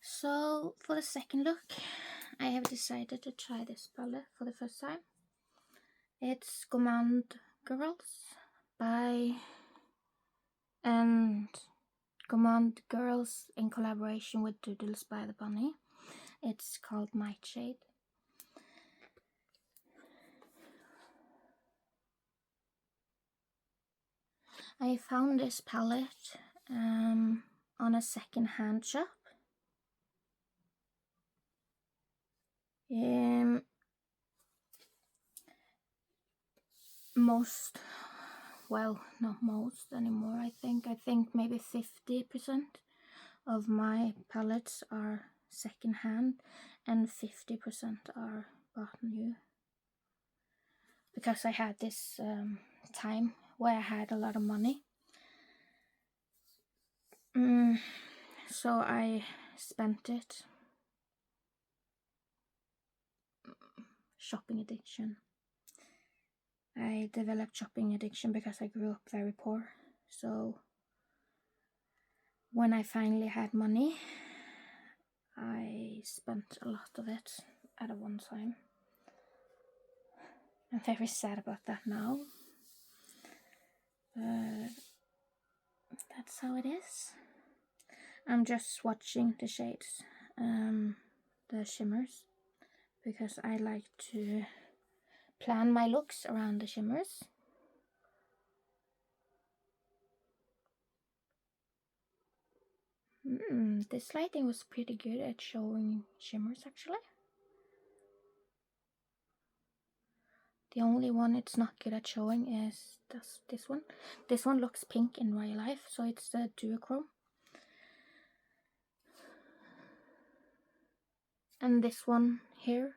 So for the second look, I have decided to try this palette for the first time. It's Gourmande Girls by Gourmande Girls in collaboration with Doodles By The Bunny. It's called Nightshade. I found this palette on a second-hand shop. Well, not most anymore. I think maybe 50% of my palettes are second-hand and 50% are bought new. Because I had this time where I had a lot of money. So I spent it. Shopping addiction. I developed shopping addiction because I grew up very poor. So when I finally had money, I spent a lot of it at one time. I'm very sad about that now. But that's how it is. I'm just swatching the shades, the shimmers, because I like to plan my looks around the shimmers. This lighting was pretty good at showing shimmers actually. The only one it's not good at showing is this one. This one looks pink in real life, so it's the duochrome. And this one here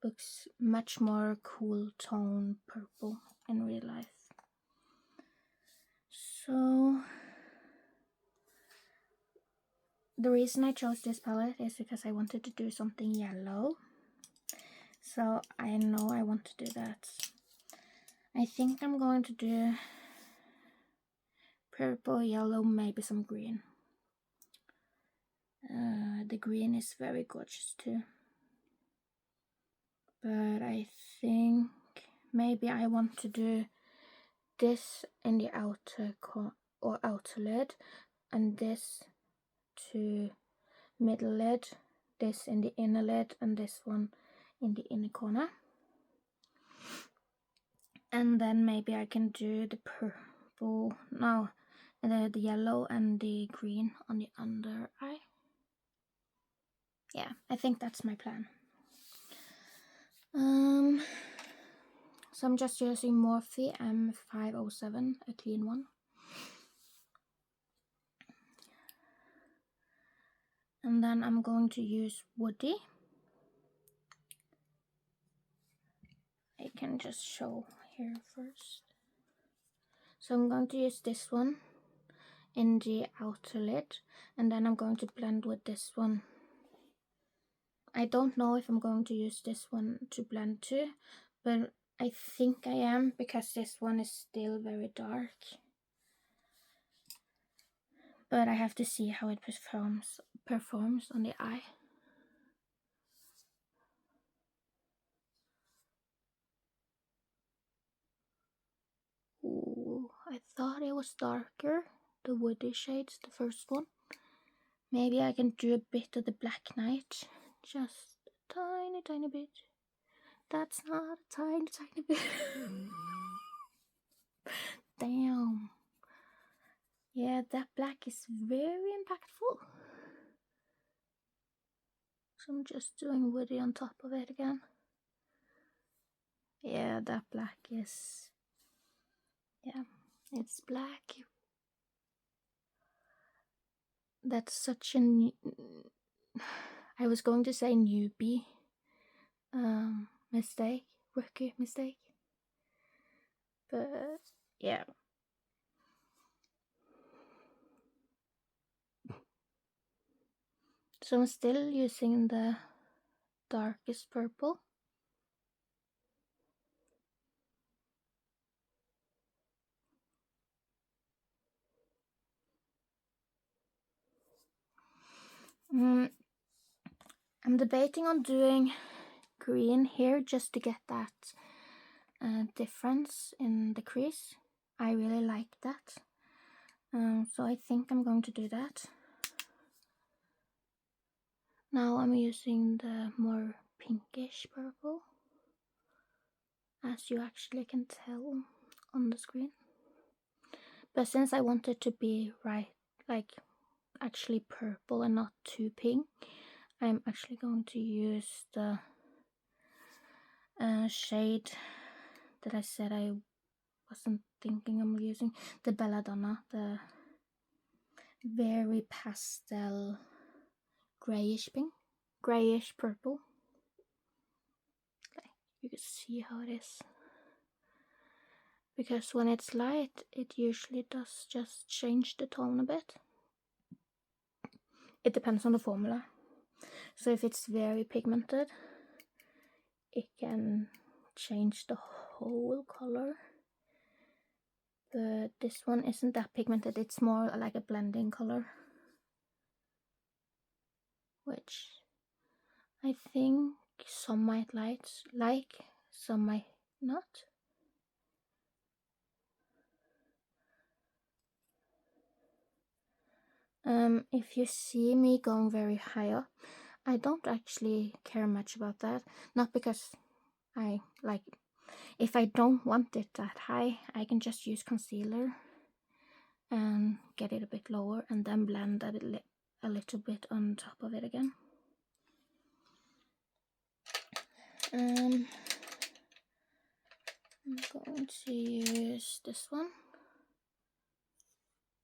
looks much more cool tone purple in real life. So the reason I chose this palette is because I wanted to do something yellow. So I know I want to do that. I think I'm going to do purple, yellow, maybe some green. The green is very gorgeous too. But I think maybe I want to do this in the outer outer lid, and this to middle lid, this in the inner lid, and this one in the inner corner. And then maybe I can do the purple, no, the yellow and the green on the under eye. Yeah, I think that's my plan. So I'm just using Morphe M507, a clean one. And then I'm going to use Woody. I can just show here first. So I'm going to use this one in the outer lid, and then I'm going to blend with this one. I don't know if I'm going to use this one to blend too, but I think I am, because this one is still very dark. But I have to see how it performs on the eye. Ooh, I thought it was darker, the woody shades, the first one. Maybe I can do a bit of the Black Knight, just a tiny bit. That's not a tiny bit. Damn. Yeah, that black is very impactful. So I'm just doing woody on top of it again. Yeah, that black is... yeah, it's black. That's such a... I was going to say newbie mistake, rookie mistake. But yeah. So I'm still using the darkest purple. I'm debating on doing green here just to get that difference in the crease. I really like that. So I think I'm going to do that. Now I'm using the more pinkish purple, as you actually can tell on the screen. But since I want it to be like actually purple and not too pink, I'm actually going to use the shade that I said I wasn't thinking of using, the Belladonna, the very pastel grayish pink, grayish purple. Like, you can see how it is. Because when it's light, it usually does just change the tone a bit. It depends on the formula. So if it's very pigmented, it can change the whole color. But this one isn't that pigmented, it's more like a blending color, which I think some might like, some might not. If you see me going very high up, I don't actually care much about that. Not because I like, if I don't want it that high, I can just use concealer and get it a bit lower and then blend that a little bit on top of it again. I'm going to use this one.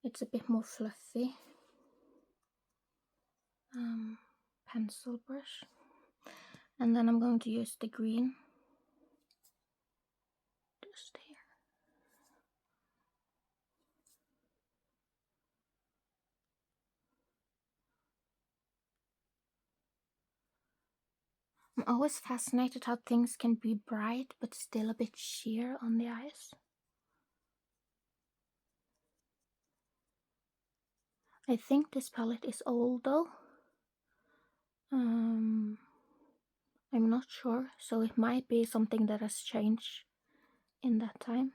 It's a bit more fluffy. Pencil brush. And then I'm going to use the green. Just here. I'm always fascinated how things can be bright but still a bit sheer on the eyes. I think this palette is old though. I'm not sure, so it might be something that has changed in that time.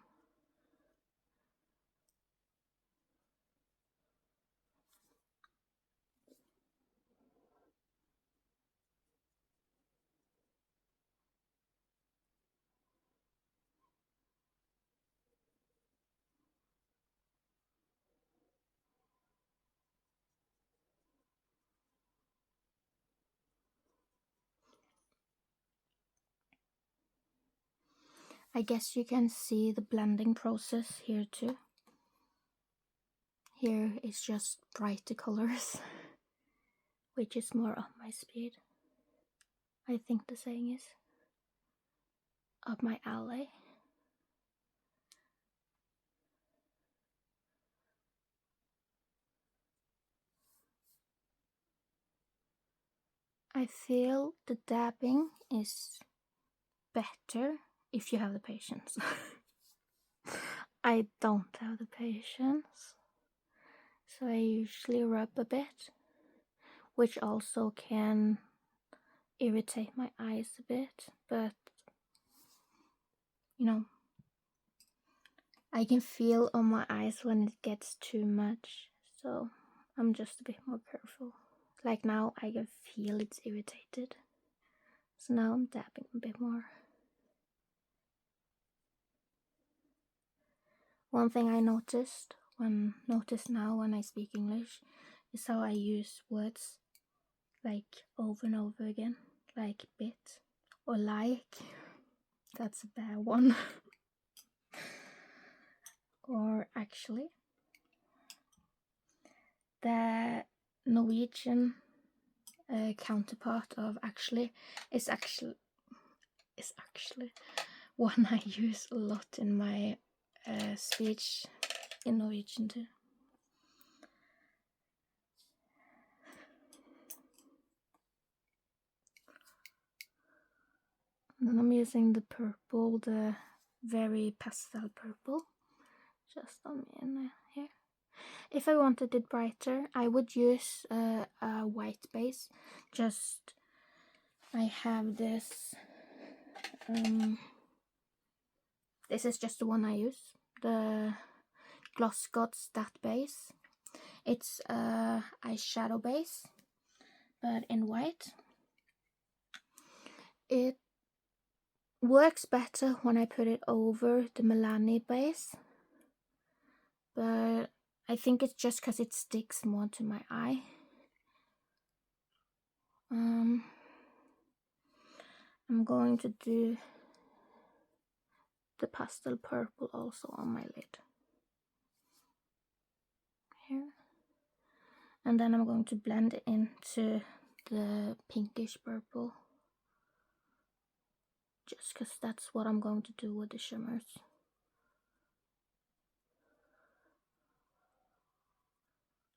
I guess you can see the blending process here too. Here is just brighter colors, which is more up my speed. I think the saying is up my alley. I feel the dabbing is better if you have the patience. I don't have the patience, so I usually rub a bit, which also can irritate my eyes a bit, but you know, I can feel on my eyes when it gets too much, so I'm just a bit more careful. Like now I can feel it's irritated, so now I'm dabbing a bit more. One thing I noticed now when I speak English is how I use words like over and over again, like bit or like. That's a bad one. Or actually, the Norwegian counterpart of actually is actually one I use a lot in my speech in Norwegian too. And then I'm using the purple, the very pastel purple, just on me in here. If I wanted it brighter, I would use a white base, just I have this. This is just the one I use. The Gloss Gods Stat Base. It's a eyeshadow base, but in white. It works better when I put it over the Milani base, but I think it's just because it sticks more to my eye. I'm going to do the pastel purple also on my lid. Here. And then I'm going to blend it into the pinkish purple. Just because that's what I'm going to do with the shimmers.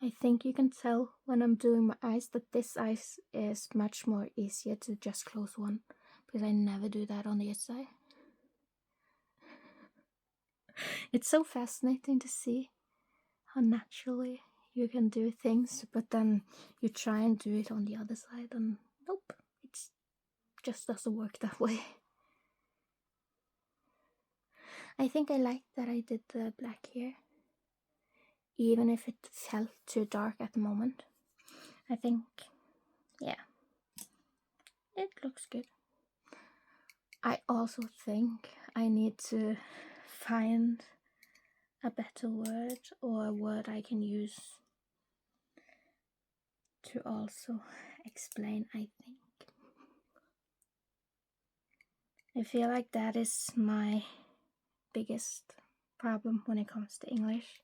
I think you can tell when I'm doing my eyes that this eye is much more easier to just close one, because I never do that on the other side. It's so fascinating to see how naturally you can do things, but then you try and do it on the other side and nope, it just doesn't work that way. I think I like that I did the black here, even if it felt too dark at the moment. I think, yeah, it looks good. I also think I need to find a better word, or a word I can use to also explain, I think. I feel like that is my biggest problem when it comes to English.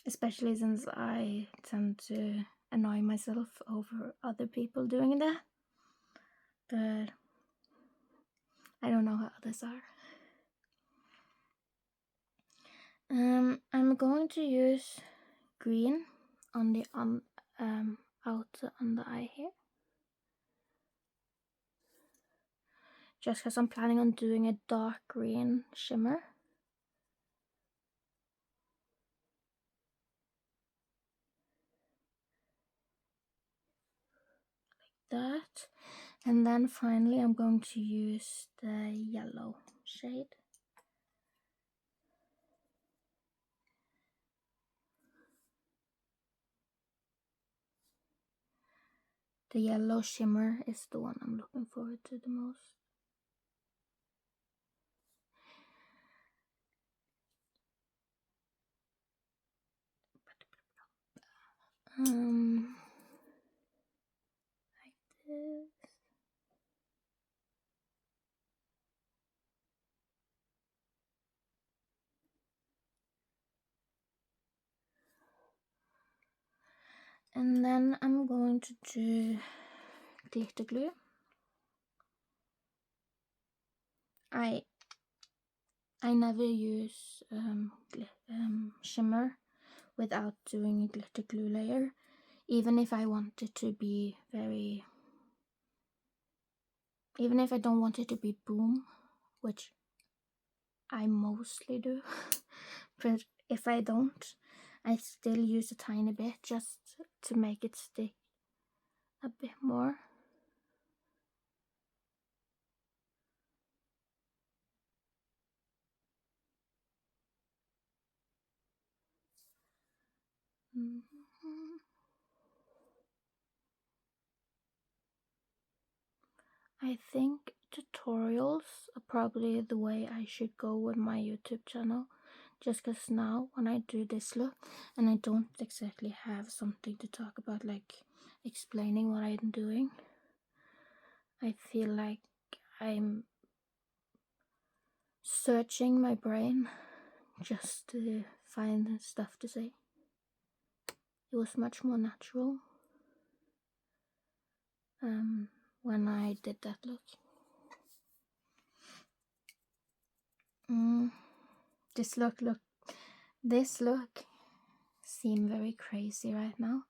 Especially since I tend to annoy myself over other people doing that. But I don't know how others are. I'm going to use green on the outer under eye here. Just because I'm planning on doing a dark green shimmer. Like that. And then finally I'm going to use the yellow shade. The yellow shimmer is the one I'm looking forward to the most. Like this. And then I'm going to do glitter glue. I never use shimmer without doing a glitter glue layer, even if I want it to be very, even if I don't want it to be boom, which I mostly do, but if I don't, I still use a tiny bit just to make it stick a bit more. I think tutorials are probably the way I should go with my YouTube channel, just because now when I do this look and I don't exactly have something to talk about, like explaining what I'm doing, I feel like I'm searching my brain just to find stuff to say. It was much more natural when I did that look. This look seems very crazy right now.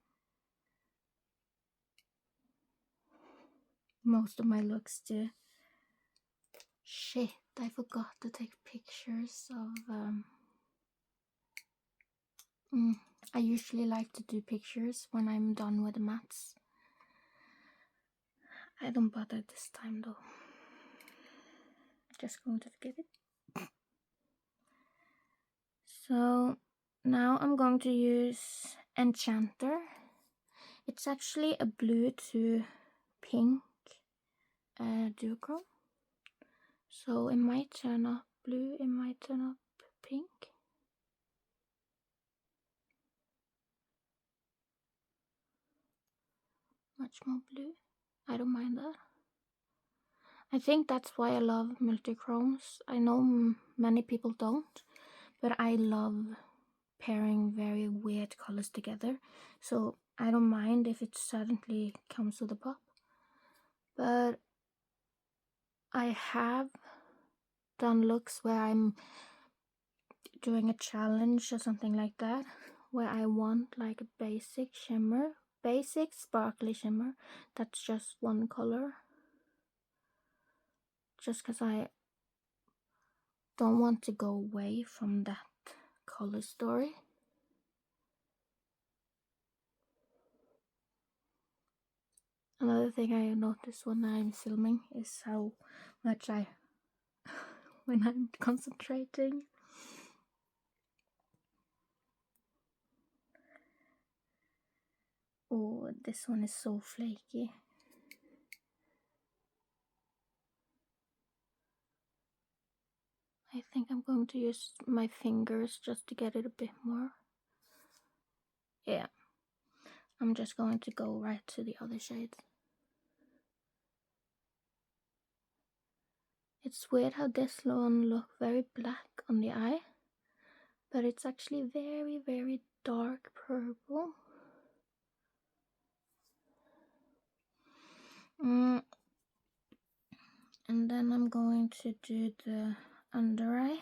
Most of my looks do. Shit, I forgot to take pictures of I usually like to do pictures when I'm done with the mats. I don't bother this time though. Just going to get it. So now I'm going to use Enchanter. It's actually a blue to pink duochrome. So it might turn up blue, it might turn up pink. Much more blue. I don't mind that. I think that's why I love multichromes. I know many people don't, but I love pairing very weird colors together. So I don't mind if it suddenly comes with a pop. But I have done looks where I'm doing a challenge or something like that, where I want like a basic shimmer, basic sparkly shimmer that's just one color, just because I don't want to go away from that color story. Another thing I notice when I'm filming is how much when I'm concentrating. Oh, this one is so flaky. I think I'm going to use my fingers just to get it a bit more. Yeah, I'm just going to go right to the other shades. It's weird how this one looks very black on the eye, but it's actually very, very dark purple. And then I'm going to do the under eye.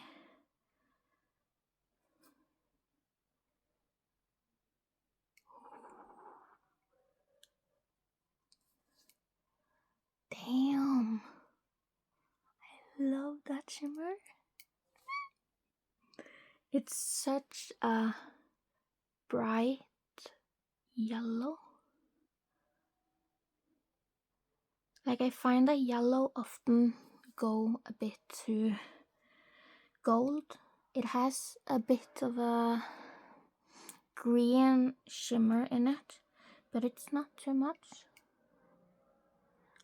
Damn, I love that shimmer. It's such a bright yellow. Like, I find that yellow often go a bit too gold. It has a bit of a green shimmer in it, but it's not too much.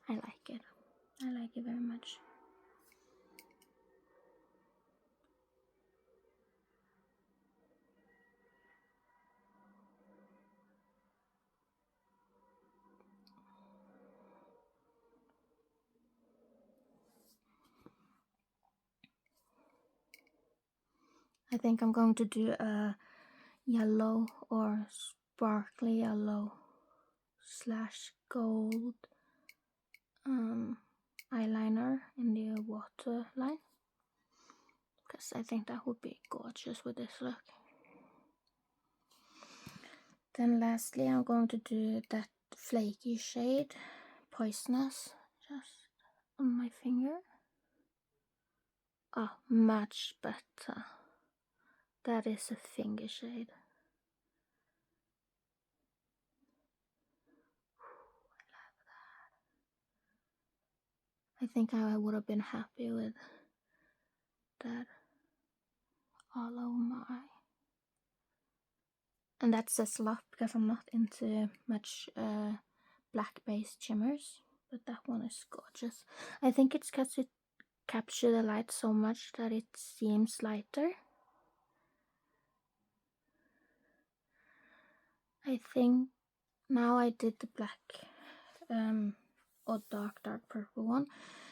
I like it. I like it very much. I think I'm going to do a yellow or sparkly yellow / gold eyeliner in the waterline, because I think that would be gorgeous with this look. Then lastly, I'm going to do that flaky shade, Poisonous, just on my finger. Oh, much better. That is a finger shade. I love that. I think I would have been happy with that all over my eye. And that says a lot because I'm not into much black based shimmers, but that one is gorgeous. I think it's because it captures the light so much that it seems lighter. I think now I did the black or dark purple one,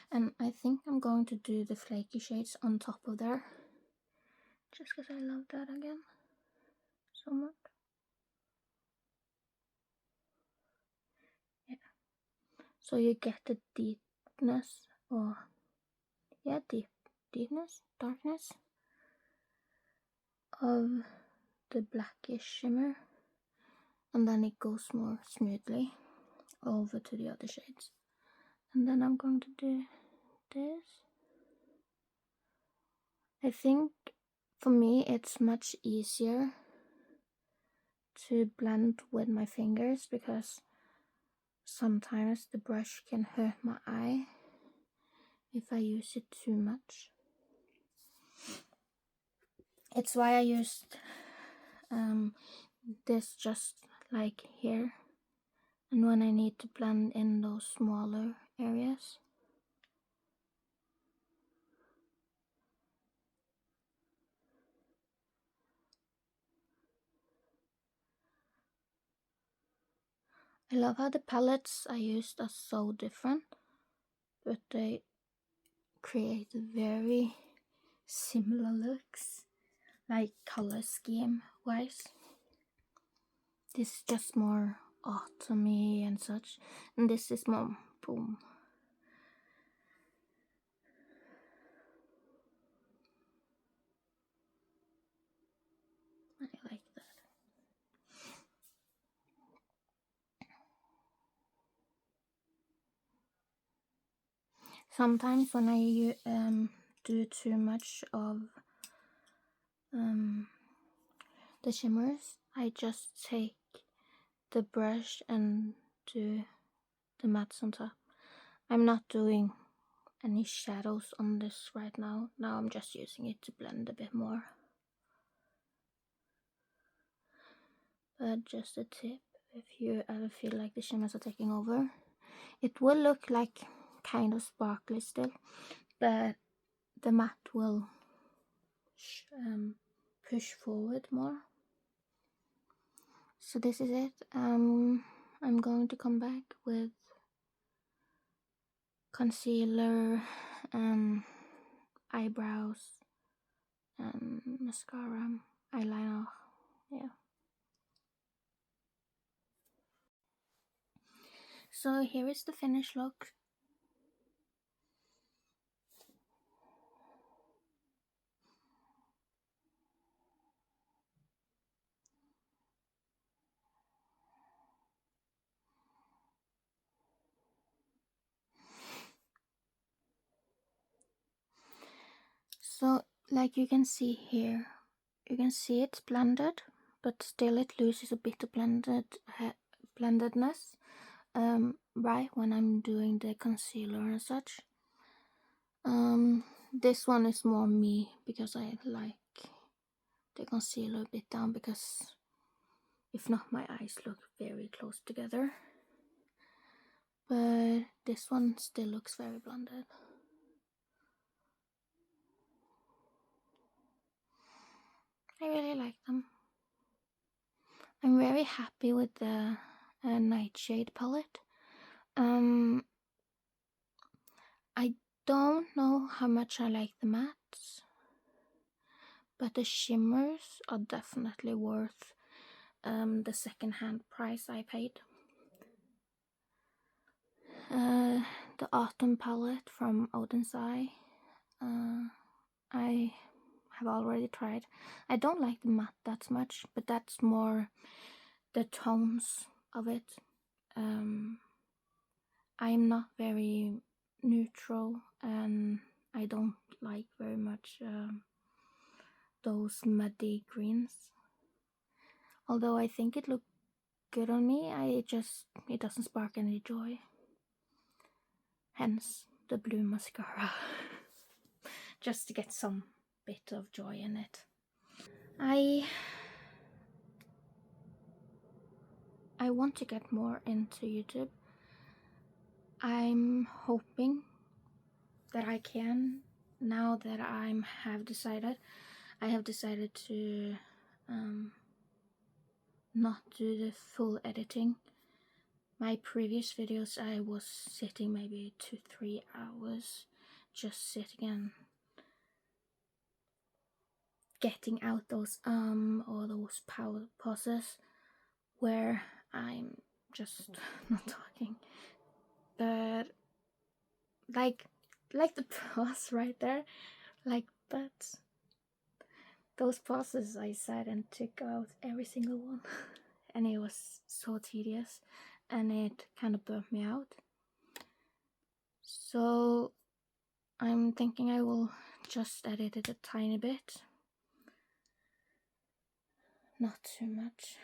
and I think I'm going to do the flaky shades on top of there, just because I love that again so much. Yeah, so you get the deepness, or yeah, deepness, darkness of the blackish shimmer, and then it goes more smoothly over to the other shades. And then I'm going to do this. I think for me it's much easier to blend with my fingers because sometimes the brush can hurt my eye if I use it too much. It's why I used this just like here, and when I need to blend in those smaller areas. I love how the palettes I used are so different, but they create very similar looks, like color scheme wise. This is just more autumny and such, and this is more boom. I like that. Sometimes when I do too much of the shimmers, I just take the brush and do the mattes on top. I'm not doing any shadows on this right now. Now I'm just using it to blend a bit more. But just a tip, if you ever feel like the shimmers are taking over, it will look like kind of sparkly still, but the matte will push forward more. So this is it. I'm going to come back with concealer, eyebrows, mascara, eyeliner. Yeah. So here is the finished look. So like you can see here, you can see it's blended, but still it loses a bit of blendedness right when I'm doing the concealer and such. This one is more me because I like the concealer a bit down, because if not my eyes look very close together. But this one still looks very blended. I really like them. I'm very happy with the Nightshade palette. I don't know how much I like the mattes, but the shimmers are definitely worth the second-hand price I paid. The autumn palette from Oden's Eye, I have already tried. I don't like the matte that much, but that's more the tones of it. I'm not very neutral, and I don't like very much those muddy greens. Although I think it looked good on me, it doesn't spark any joy. Hence the blue mascara. Just to get some bit of joy in it. I want to get more into YouTube. I'm hoping that I can, now that I have decided to not do the full editing. My previous videos, I was sitting maybe 2-3 hours just sitting and getting out those or those power pauses where I'm just not talking. But like the pause right there, like that. Those pauses I sat and took out every single one. And it was so tedious, and it kind of burnt me out. So I'm thinking I will just edit it a tiny bit, not too much.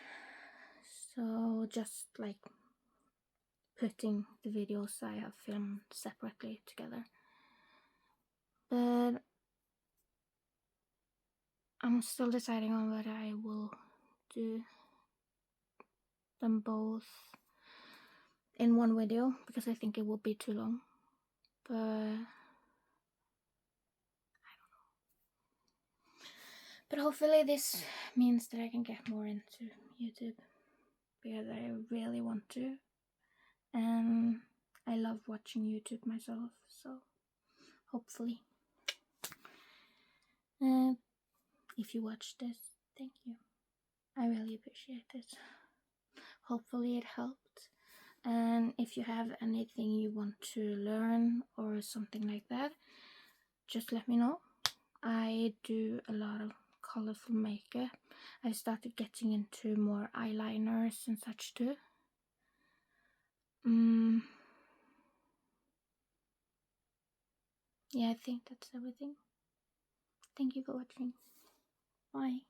So just like putting the videos I have filmed separately together. But I'm still deciding on whether I will do them both in one video, because I think it will be too long. But I don't know. But hopefully this means that I can get more into YouTube, because I really want to. And I love watching YouTube myself, so hopefully. If you watch this, thank you. I really appreciate it. Hopefully it helped. And if you have anything you want to learn or something like that, just let me know. I do a lot of colorful makeup. I started getting into more eyeliners and such too. Yeah, I think that's everything. Thank you for watching. Bye.